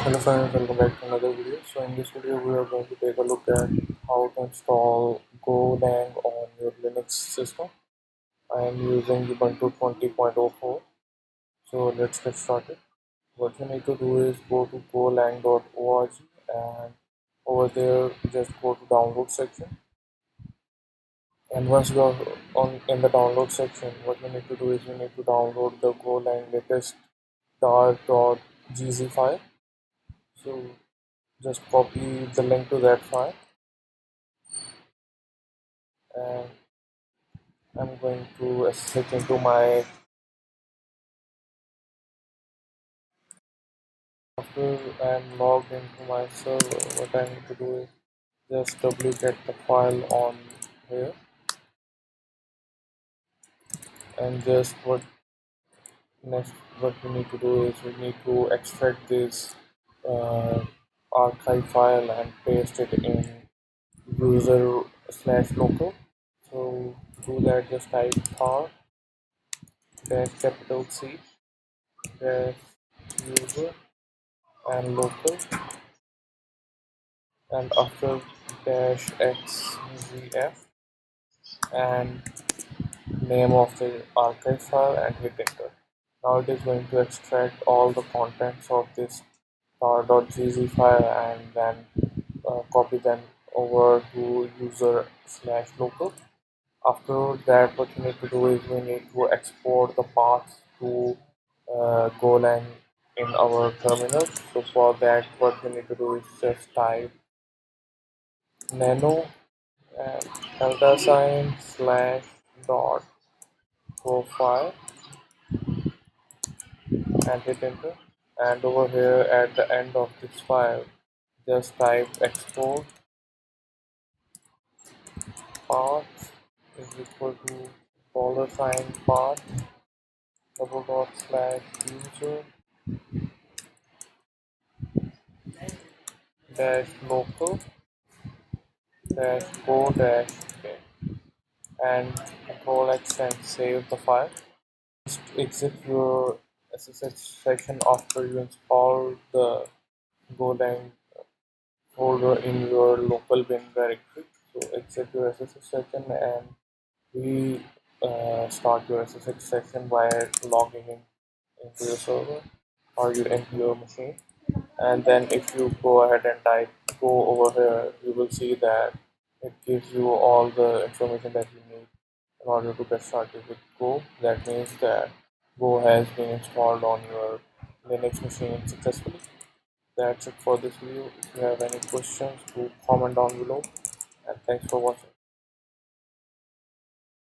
Hello friends, welcome back to another video. So in this video we are going to take a look at how to install Golang on your Linux system. I am using Ubuntu 20.04. So let's get started. What you need to do is go to golang.org and over there just go to download section. And once you are on in the download section, what you need to do is you need to download the Golang latest dar.gz file. So just copy the link to that file and I'm going to switch into my after I'm logged into my server. What I need to do is just duplicate the file on here and just what we need to do is we need to extract this uh, archive file and paste it in user slash local. So to do that, just type tar dash capital C dash user and local, and after dash xzf and name of the archive file and hit enter. Now it is going to extract all the contents of this tar.gz file and then copy them over to user slash local. After that, what you need to do is we need to export the path to Golang in our terminal. So for that, what we need to do is just type nano and delta sign slash dot profile and hit enter. And over here at the end of this file, just type export path is equal to dollar sign path double dot slash user dash local dash go dash k and control X and save the file. Just exit your SSH section after you install the Golang folder in your local bin directory. So exit your SSH section and start your SSH section by logging in into your server or into your machine. And then if you go ahead and type go over here, you will see that it gives you all the information that you need in order to get started with Go. That means that Go has been installed on your Linux machine successfully. That's it for this video. If you have any questions, do comment down below, and thanks for watching.